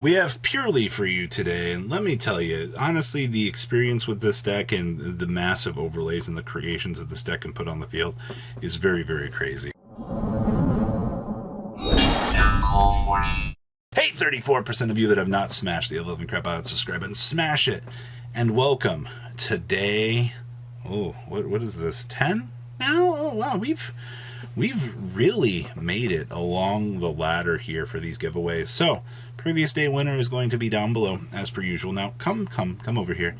We have Purrely for you today, and let me tell you, honestly, the experience with this deck and the massive overlays and the creations that this deck can put on the field is very, very crazy. Hey, 34% of you that have not smashed the 11 crap out, subscribe button, smash it, and welcome. Today, what is this, 10 now? Oh, wow, we've really made it along the ladder here for these giveaways. So, previous day winner is going to be down below, as per usual. Now, come over here.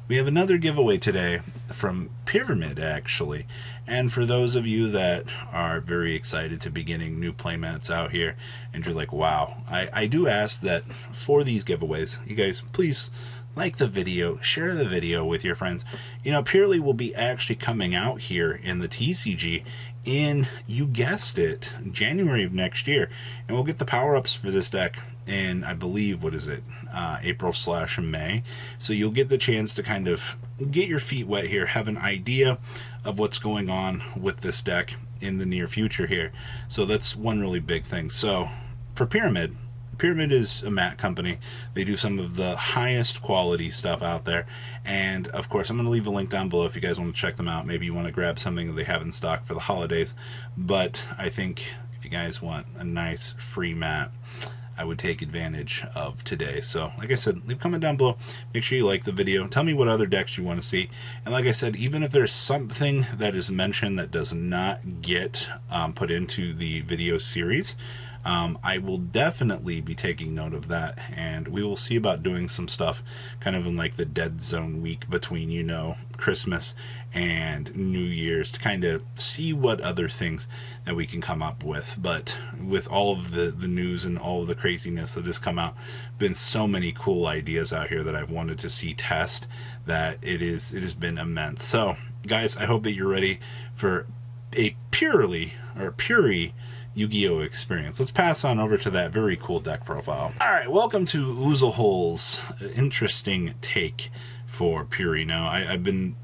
We have another giveaway today from Pyramid, actually. And for those of you that are very excited to be getting new playmats out here, and you're like, wow, I do ask that for these giveaways, you guys, please like the video, share the video with your friends. You know, Purrely will be actually coming out here in the TCG in, you guessed it, January of next year. And we'll get the power-ups for this deck in, I believe, what is it, April/May. So you'll get the chance to kind of get your feet wet here, have an idea of what's going on with this deck in the near future here. So that's one really big thing. So for Pyramid is a mat company. They do some of the highest quality stuff out there. And of course, I'm going to leave a link down below if you guys want to check them out. Maybe you want to grab something that they have in stock for the holidays. But I think if you guys want a nice free mat, I would take advantage of today. So like I said, leave a comment down below. Make sure you like the video. Tell me what other decks you want to see. And like I said, even if there's something that is mentioned that does not get put into the video series, I will definitely be taking note of that, and we will see about doing some stuff kind of in like the dead zone week between, you know, Christmas and New Year's to kind of see what other things that we can come up with. But with all of the news and all of the craziness that has come out, been so many cool ideas out here that I've wanted to see test that it has been immense. So guys, I hope that you're ready for a Purrely Yu-Gi-Oh experience. Let's pass on over to that very cool deck profile. Alright, welcome to Oozlehole's interesting take for Purrely. Now, I've been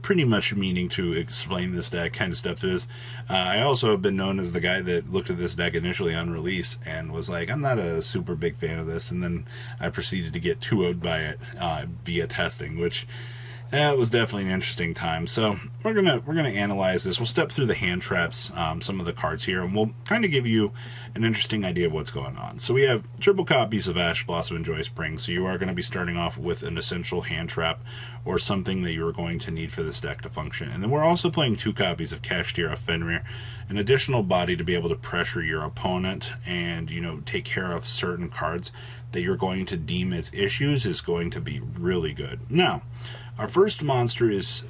pretty much meaning to explain this deck, kind of step through this. I also have been known as the guy that looked at this deck initially on release and was like, I'm not a super big fan of this, and then I proceeded to get 2-0'd by it via testing, which it was definitely an interesting time. So we're gonna analyze this. We'll step through the hand traps, some of the cards here, and we'll kind of give you an interesting idea of what's going on. So we have triple copies of Ash Blossom and Joy Spring. So you are going to be starting off with an essential hand trap or something that you're going to need for this deck to function. And then we're also playing 2 copies of Kashtira Fenrir, an additional body to be able to pressure your opponent and, you know, take care of certain cards that you're going to deem as issues is going to be really good. Now, our first monster is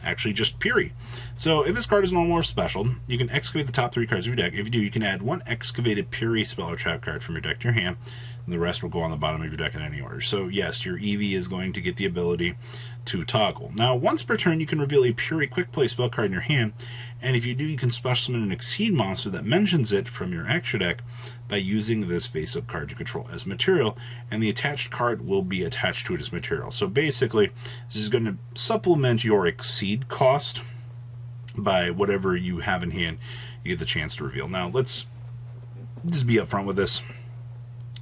actually just Purrely. So if this card is normal or special, you can excavate the top 3 cards of your deck. If you do, you can add 1 excavated Purrely spell or trap card from your deck to your hand, and the rest will go on the bottom of your deck in any order. So yes, your Eevee is going to get the ability to toggle. Now, once per turn, you can reveal a Purrely quick play spell card in your hand, and if you do, you can special summon an Exceed monster that mentions it from your extra deck by using this face-up card you control as material, and the attached card will be attached to it as material. So basically, this is going to supplement your Exceed cost by whatever you have in hand you get the chance to reveal. Now, let's just be upfront with this.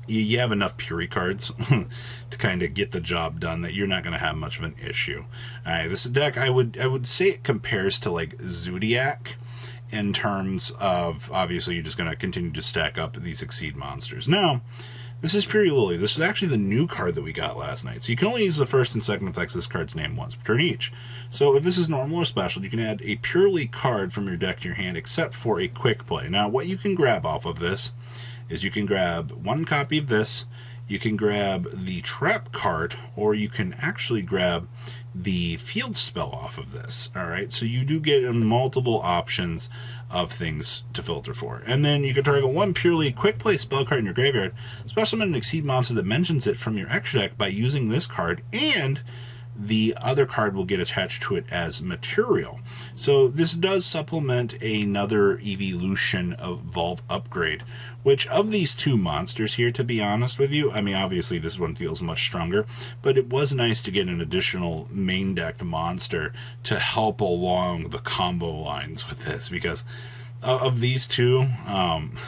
You have enough Purrely cards to kind of get the job done that you're not going to have much of an issue. Alright, this deck, I would say it compares to like Zodiac in terms of, obviously, you're just going to continue to stack up these Exceed monsters. Now, this is Purrely. This is actually the new card that we got last night. So you can only use the first and second effects of this card's name once per turn each. So if this is normal or special, you can add a Purrely card from your deck to your hand except for a quick play. Now, what you can grab off of this is you can grab 1 copy of this, you can grab the trap card, or you can actually grab the field spell off of this. Alright, so you do get multiple options of things to filter for. And then you can target 1 Purrely quick play spell card in your graveyard, special summon an Exceed monster that mentions it from your extra deck by using this card, and the other card will get attached to it as material. So this does supplement another Evolution Evolve upgrade, which of these 2 monsters here, to be honest with you, I mean, obviously this one feels much stronger, but it was nice to get an additional main decked monster to help along the combo lines with this, because of these two,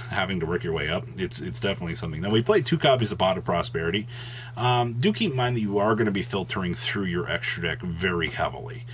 having to work your way up, it's definitely something. Now, we played 2 copies of Pot of Prosperity. Do keep in mind that you are going to be filtering through your extra deck very heavily.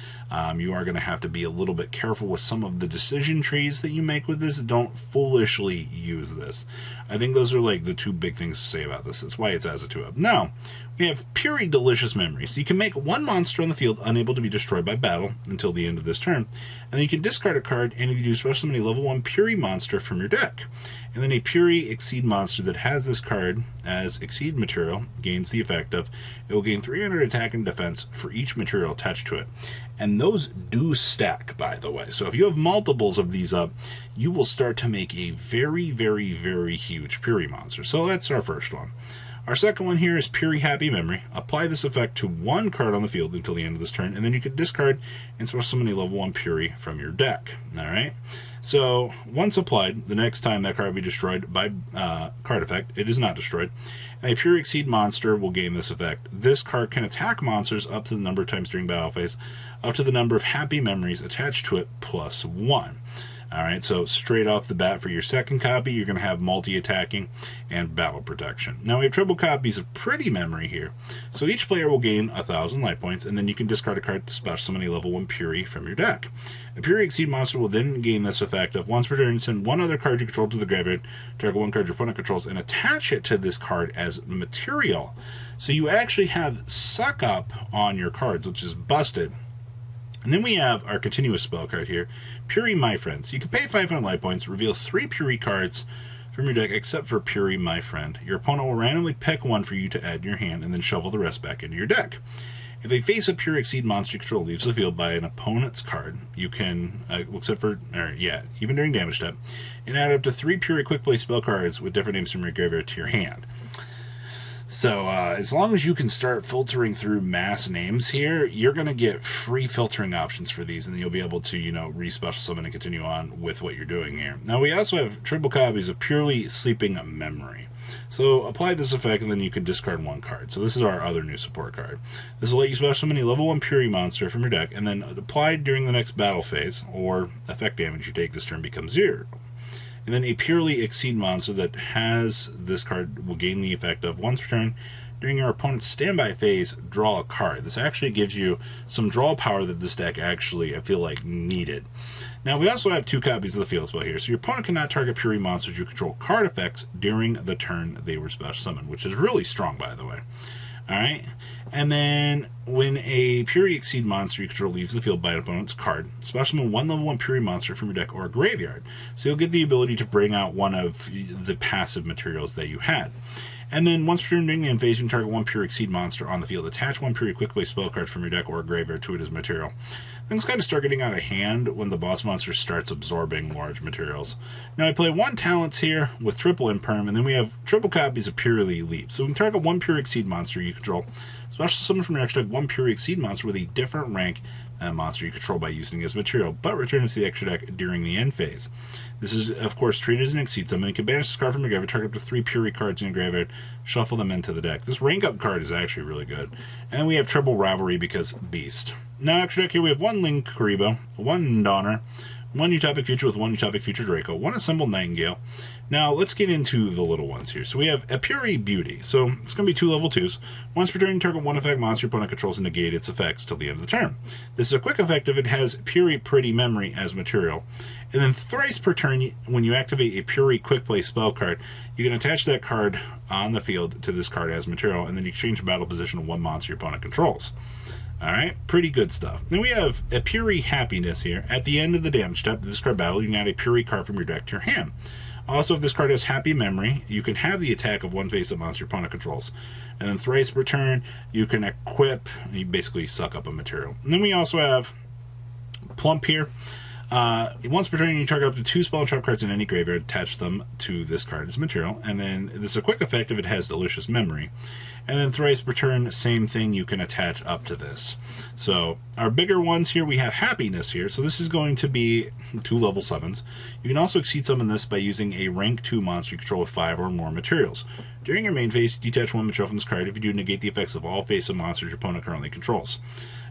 You are going to have to be a little bit careful with some of the decision trees that you make with this. Don't foolishly use this. I think those are like the 2 big things to say about this. That's why it's as a 2-up. Now, we have Purrely Delicious Memories. You can make 1 monster on the field unable to be destroyed by battle until the end of this turn. And then you can discard a card, and if you do, special summon a level 1 Purrely monster from your deck. And then a Purrely Exceed monster that has this card as Exceed material gains the effect of, it will gain 300 attack and defense for each material attached to it. And those do stack, by the way. So if you have multiples of these up, you will start to make a very, very, very huge Purrely monster. So that's our first one. Our second one here is Purrely Happy Memory. Apply this effect to 1 card on the field until the end of this turn, and then you can discard and special summon a level 1 Purrely from your deck. Alright? So, once applied, the next time that card will be destroyed by card effect, it is not destroyed, and a Purrely Exceed monster will gain this effect. This card can attack monsters up to the number of times during battle phase, up to the number of happy memories attached to it, plus 1. Alright, so straight off the bat for your second copy, you're going to have multi-attacking and battle protection. Now we have triple copies of Pretty Memory here. So each player will gain 1,000 life points, and then you can discard a card to special summon a level 1 Purrely from your deck. A Purrely Exceed monster will then gain this effect of once per turn, send 1 other card you control to the graveyard, target 1 card your opponent controls, and attach it to this card as material. So you actually have Suck Up on your cards, which is busted. And then we have our continuous spell card here, Purrely My Friends. You can pay 500 life points, reveal 3 Purrely cards from your deck except for Purrely My Friend. Your opponent will randomly pick 1 for you to add in your hand and then shuffle the rest back into your deck. If a face-up Purrely Exceed monster you control leaves the field by an opponent's card, you can, even during damage step, and add up to 3 Purrely Quick Play spell cards with different names from your graveyard to your hand. So, as long as you can start filtering through mass names here, you're going to get free filtering options for these, and you'll be able to, re-special summon and continue on with what you're doing here. Now, we also have triple copies of Purrely Sleeping Memory. So, apply this effect, and then you can discard 1 card. So, this is our other new support card. This will let you special summon a level 1 Purrely monster from your deck, and then applied during the next battle phase, or effect damage you take this turn becomes 0. And then a Purrely Exceed monster that has this card will gain the effect of once per turn during your opponent's standby phase, draw a card. This actually gives you some draw power that this deck actually, I feel like, needed. Now, we also have 2 copies of the field spell here. So your opponent cannot target Purrely monsters you control card effects during the turn they were special summoned, which is really strong, by the way. Alright, and then when a Purrely Exceed monster you control leaves the field by an opponent's card, special summon 1 level 1 Purrely monster from your deck or graveyard. So you'll get the ability to bring out one of the passive materials that you had. And then once per turn during the end phase, you can target 1 Purrely Exceed monster on the field. Attach 1 Purrely Quick Play spell card from your deck or graveyard to it as material. Things kind of start getting out of hand when the boss monster starts absorbing large materials. Now I play 1 talents here with triple imperm, and then we have triple copies of Purrely Leap. So we can target 1 Purrely Exceed monster you control. Special summon from your extra deck 1 Purrely Exceed monster with a different rank monster you control by using it as material, but return it to the extra deck during the end phase. This is, of course, treated as an Exceed summon. You can banish this card from your graveyard, target up to 3 Purrely cards in your graveyard, shuffle them into the deck. This rank up card is actually really good. And then we have triple Rivalry because Beast. Now, extra deck here we have 1 Link Karibo, 1 Donner, 1 Utopic Future with 1 Utopic Future Draco, 1 Assembled Nightingale. Now, let's get into the little ones here. So we have a Purrely Beauty. So it's going to be 2 level 2s. Once per turn, target 1 effect monster your opponent controls and negate its effects till the end of the turn. This is a quick effect if it has Purrely Pretty Memory as material. And then thrice per turn, when you activate a Purrely Quick Play spell card, you can attach that card on the field to this card as material, and then you exchange the battle position of 1 monster your opponent controls. Alright, pretty good stuff. Then we have a Purrely Happiness here. At the end of the damage step of this card battle, you can add a Purrely card from your deck to your hand. Also, if this card has Happy Memory, you can have the attack of 1 face-up monster your opponent controls. And then thrice per turn, you can equip, and you basically suck up a material. And then we also have Plump here. Once per turn, you target up to 2 spell and trap cards in any graveyard, attach them to this card as material. And then this is a quick effect if it has Delicious Memory. And then thrice per turn, same thing, you can attach up to this. So our bigger ones here, we have Happiness here. So this is going to be 2 level 7s. You can also exceed summon this by using a rank 2 monster you control with 5 or more materials. During your main phase, detach one material from this card. If you do, negate the effects of all face-up monsters your opponent currently controls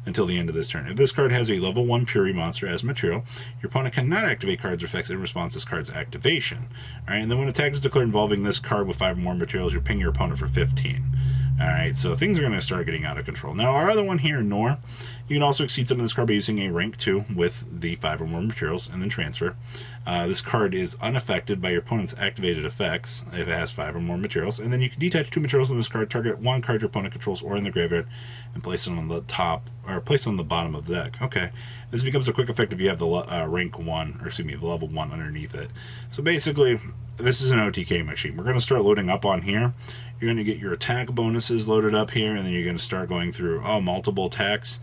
until the end of this turn. If this card has a level 1 Purrely monster as material, your opponent cannot activate cards or effects in response to this card's activation. Alright, and then when attack is declared involving this card with 5 or more materials, you ping your opponent for 15. Alright, so things are going to start getting out of control. Now, our other one here, Nor, you can also exceed some of this card by using a rank 2 with the 5 or more materials and then transfer. This card is unaffected by your opponent's activated effects if it has 5 or more materials, and then you can detach 2 materials from this card, target 1 card your opponent controls or in the graveyard, and place it on the top, or place it on the bottom of the deck. Okay, this becomes a quick effect if you have the rank 1, or excuse me, the level 1 underneath it. So basically, this is an OTK machine. We're going to start loading up on here. You're going to get your attack bonuses loaded up here, and then you're going to start going through multiple attacks.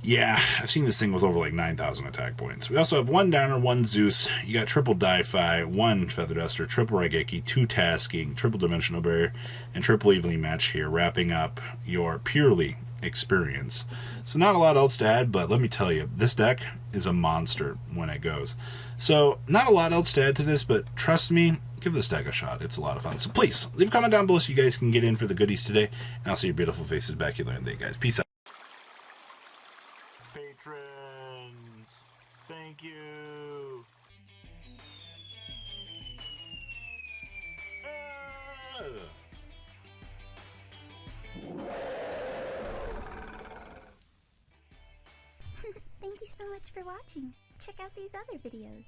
Yeah, I've seen this thing with over like 9,000 attack points. We also have 1 Downer, 1 Zeus. You got triple Di-Fi, 1 Feather Duster, triple Raigeki, 2 Tasking, triple Dimensional Barrier, and triple Evenly Matched here, wrapping up your Purrely experience. So not a lot else to add, but let me tell you, this deck is a monster when it goes. So not a lot else to add to this, but trust me, give this deck a shot. It's a lot of fun. So please, leave a comment down below so you guys can get in for the goodies today, and I'll see your beautiful faces back here later in the day, guys. Peace out. Patrons, thank you. Thank you so much for watching. Check out these other videos.